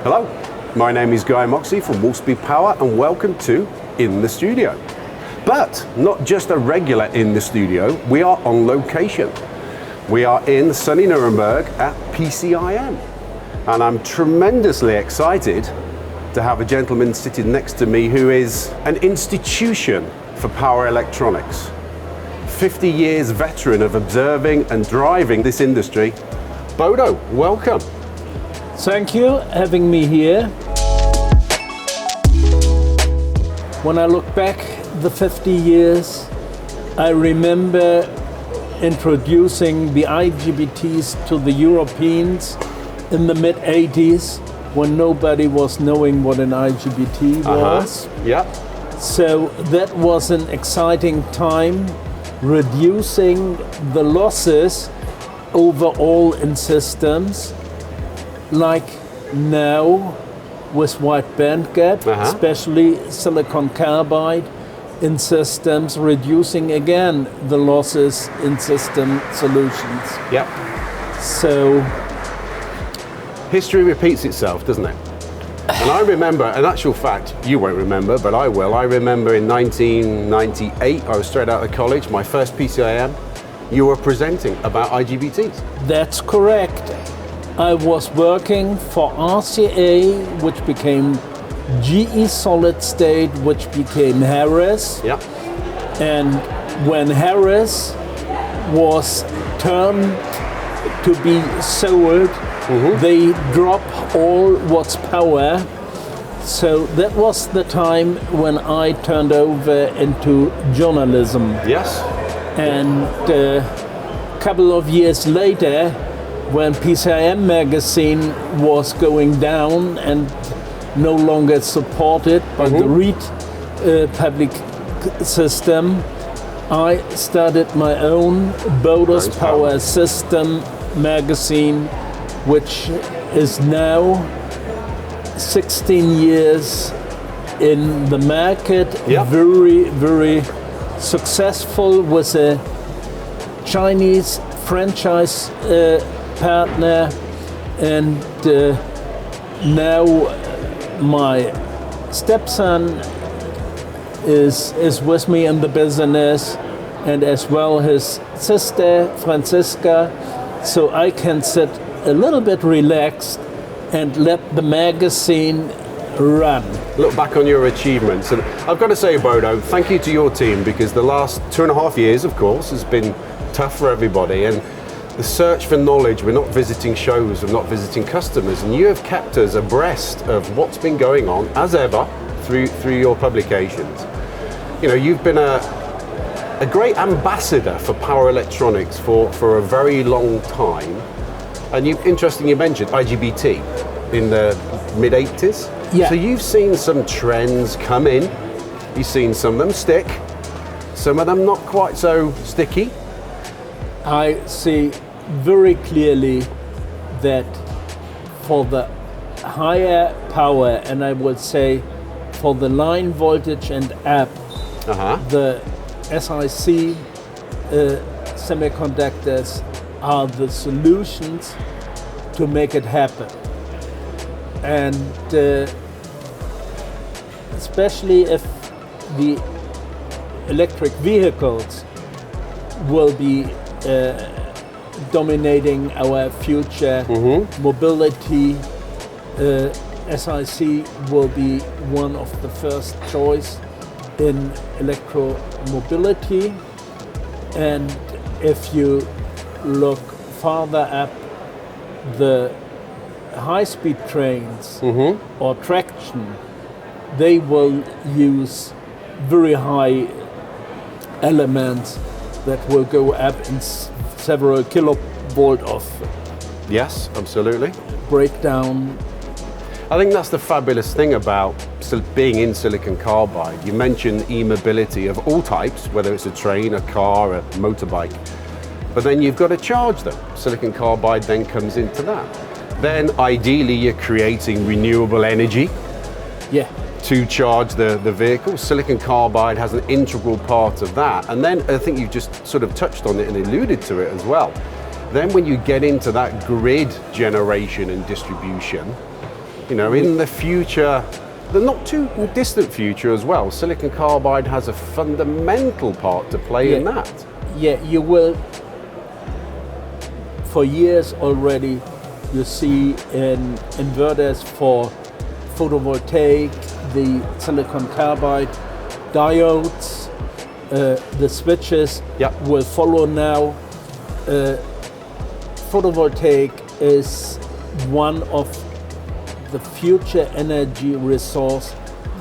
Hello, my name is Moxey from Wolfspeed Power and welcome to In the Studio. But not just a regular In the Studio, we are on location. We are in sunny Nuremberg at PCIM. And I'm tremendously excited to have a gentleman sitting next to me who is an institution for power electronics. 50 years veteran of observing and driving this industry. Bodo, welcome. Thank you for having me here. When I look back the 50 years, I remember introducing the IGBTs to the Europeans in the mid-80s when nobody was knowing what an IGBT was. Yeah. So that was an exciting time, reducing the losses overall in systems, like now with wide bandgap, especially Silicon Carbide in systems, reducing again the losses in system solutions. Yep. So history repeats itself, doesn't it? And I remember, in actual fact, you won't remember, but I will. I remember in 1998, I was straight out of college, my first PCIM, you were presenting about IGBTs. That's correct. I was working for RCA, which became GE Solid State, which became Harris. Yeah. And when Harris was turned to be sold, they dropped all what's power. So that was the time when I turned over into journalism. Yes. And a couple of years later, when PCIM magazine was going down and no longer supported by the REIT public system, I started my own Bodo's Power System magazine, which is now 16 years in the market, very, very successful with a Chinese franchise partner, and now my stepson is with me in the business, and as well his sister Franziska, so I can sit a little bit relaxed and let the magazine run. Look back on your achievements, and I've got to say, Bodo, thank you to your team, because the last 2.5 years, of course, has been tough for everybody, and the search for knowledge, we're not visiting shows, we're not visiting customers, and you have kept us abreast of what's been going on, as ever, through your publications. You know, you've been a great ambassador for power electronics for a very long time, and you mentioned IGBT in the mid-80s. Yeah. So you've seen some trends come in, you've seen some of them stick, some of them not quite so sticky. I see very clearly that for the higher power, and I would say for the line voltage and up, the SiC semiconductors are the solutions to make it happen. And especially if the electric vehicles will be dominating our future mobility, SiC will be one of the first choice in electromobility. And if you look farther up, the high-speed trains or traction, they will use very high elements that will go up in several kilovolt of Yes, absolutely. breakdown. I think that's the fabulous thing about being in Silicon Carbide. You mentioned e-mobility of all types, whether it's a train, a car, a motorbike, but then you've got to charge them. Silicon Carbide then comes into that. Then ideally you're creating renewable energy to charge the vehicle. Silicon Carbide has an integral part of that. And then I think you've just sort of touched on it and alluded to it as well. Then when you get into that grid generation and distribution, You know, in the future, the not too distant future as well, silicon carbide has a fundamental part to play in that. Yeah, you will. For years already, you see in inverters for photovoltaic, the silicon carbide diodes, the switches will follow now. Photovoltaic is one of the future energy resource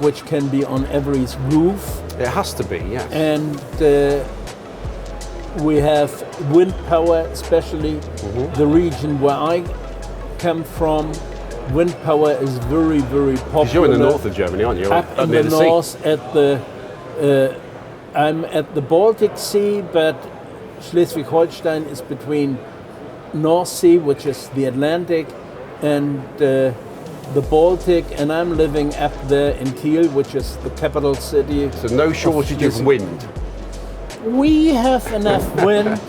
which can be on every roof. It has to be, yes. And we have wind power, especially the region where I come from. Wind power is very, very popular. Because you're in the north of Germany, aren't you? Up in the north, I'm at the Baltic Sea, but Schleswig-Holstein is between North Sea, which is the Atlantic, and the Baltic, and I'm living up there in Kiel, which is the capital city. So no shortage of wind. We have enough wind.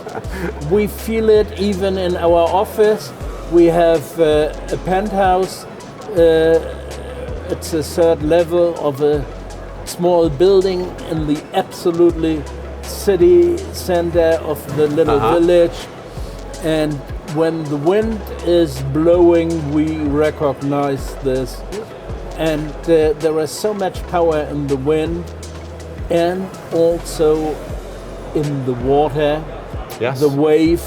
We feel it even in our office. We have a penthouse. It's a third level of a small building in the absolutely city center of the little village. And when the wind is blowing, we recognize this. And there is so much power in the wind and also in the water, the wave.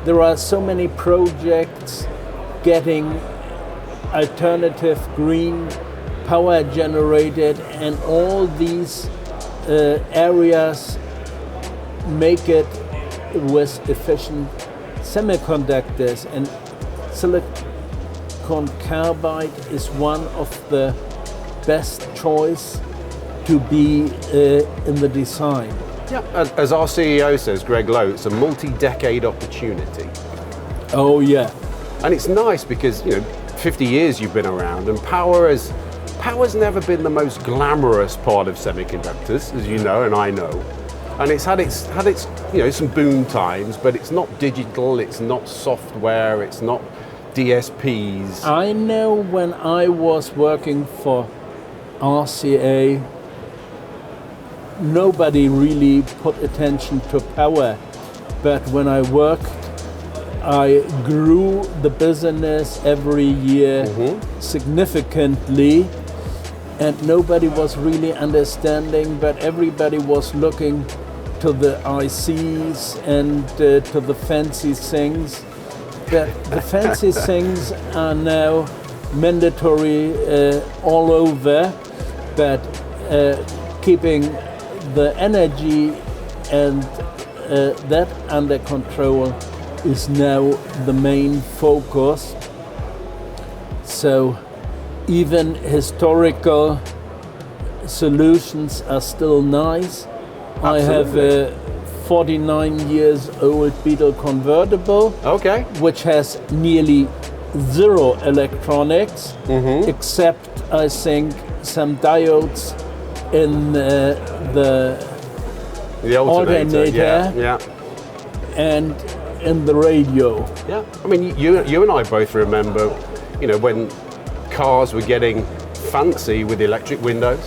There are so many projects getting alternative green power generated, and all these areas make it with efficient semiconductors, and silicon carbide is one of the best choice to be in the design. Yeah, as our CEO says, Greg Lowe, it's a multi-decade opportunity. Oh yeah. And it's nice because, 50 years you've been around, and power's never been the most glamorous part of semiconductors, as you know and I know. And it's had its some boom times, but it's not digital, it's not software, it's not DSPs. I know when I was working for RCA, nobody really put attention to power, but when I worked, I grew the business every year significantly, and nobody was really understanding, but everybody was looking to the ICs and to the fancy things. But the fancy things are now mandatory all over, but keeping the energy and that under control is now the main focus. So even historical solutions are still nice. Absolutely. I have a 49 years old Beetle convertible, which has nearly zero electronics, except I think some diodes in the alternator and in the radio. Yeah, I mean, you and I both remember, when cars were getting fancy with electric windows,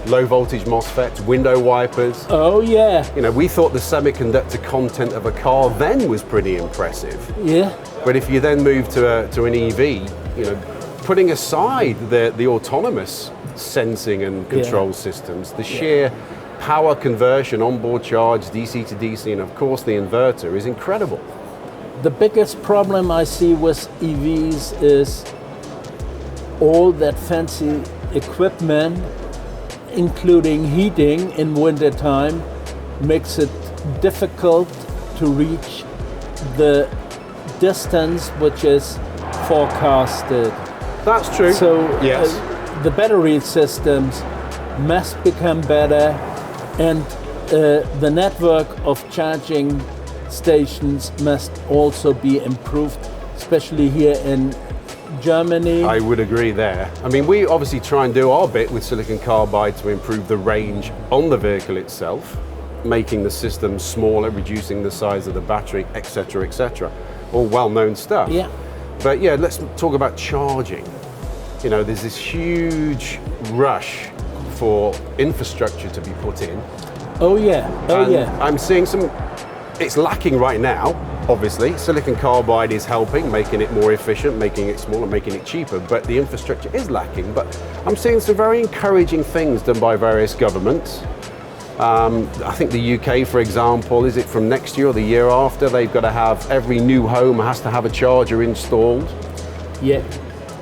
low voltage MOSFETs, window wipers. Oh yeah. We thought the semiconductor content of a car then was pretty impressive. Yeah. But if you then move to an EV, putting aside the autonomous sensing and control systems, the sheer power conversion, onboard charge, DC to DC, and of course the inverter is incredible. The biggest problem I see with EVs is all that fancy equipment, including heating in wintertime, makes it difficult to reach the distance which is forecasted. That's true. So the battery systems must become better, and the network of charging stations must also be improved, especially here in Germany. I would agree there. I mean, we obviously try and do our bit with silicon carbide to improve the range on the vehicle itself, making the system smaller, reducing the size of the battery, etc., etc. All well-known stuff. Yeah. But let's talk about charging. you know, there's this huge rush for infrastructure to be put in. Oh yeah, oh yeah. I'm seeing it's lacking right now, obviously. Silicon Carbide is helping, making it more efficient, making it smaller, making it cheaper, but the infrastructure is lacking. But I'm seeing some very encouraging things done by various governments. I think the UK, for example, is it from next year or the year after, they've got to have, every new home has to have a charger installed. Yeah,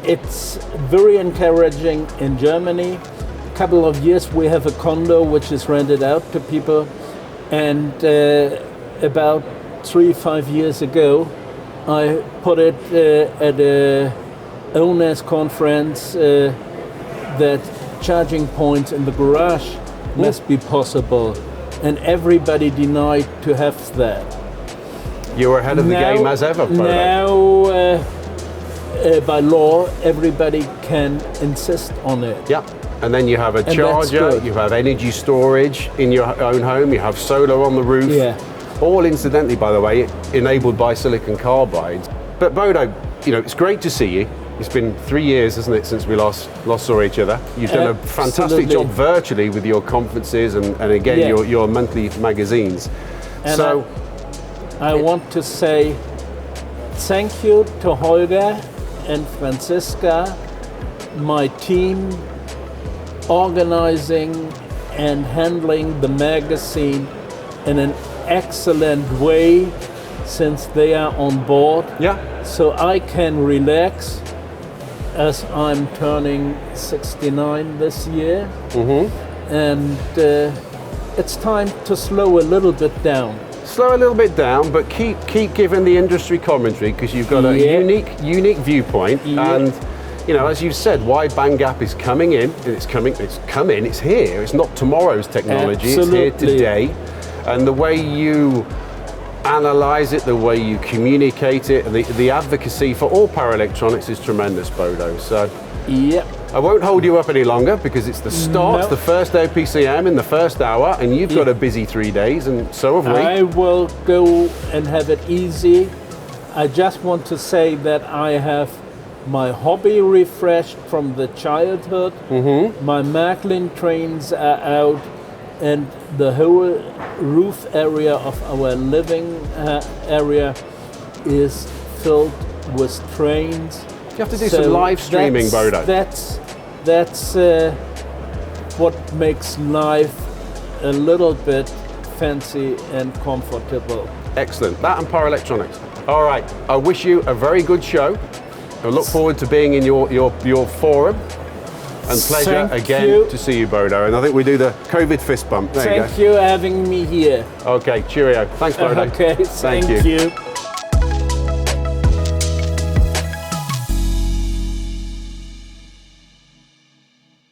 it's very encouraging in Germany. A couple of years we have a condo which is rented out to people, and about 3-5 years ago I put it at a owners conference that charging points in the garage must be possible, and everybody denied to have that. You're ahead of the game as ever, Bodo. Now by law everybody can insist on it. Yeah. And then you have a charger, you have energy storage in your own home, you have solar on the roof. Yeah. All incidentally, by the way, enabled by Silicon Carbide. But Bodo, you know, it's great to see you. It's been 3 years, isn't it, since we last saw each other. You've done a fantastic job virtually with your conferences and again, your monthly magazines. And so I want to say thank you to Holger and Franziska, my team, organizing and handling the magazine in an excellent way since they are on board. Yeah. So I can relax as I'm turning 69 this year. Mm-hmm. And it's time to slow a little bit down. Slow a little bit down, but keep giving the industry commentary, because you've got a unique viewpoint. And you know, as you said, why bandgap is coming in, and it's here. It's not tomorrow's technology, Absolutely. It's here today. And the way you analyze it, the way you communicate it, the advocacy for all power electronics is tremendous, Bodo. So I won't hold you up any longer, because it's the start, the first day of PCIM in the first hour, and you've got a busy 3 days, and so have we. I will go and have it easy. I just want to say that I have my hobby refreshed from the childhood. Mm-hmm. My Märklin trains are out, and the whole roof area of our living area is filled with trains. You have to do some live streaming, Bodo. That's what makes life a little bit fancy and comfortable. Excellent. That and power electronics. All right. I wish you a very good show. I look forward to being in your forum, and pleasure again to see you, Bodo. And I think we do the COVID fist bump. There you go. Thank you for having me here. Okay, cheerio. Thanks, Bodo. Okay, thank you.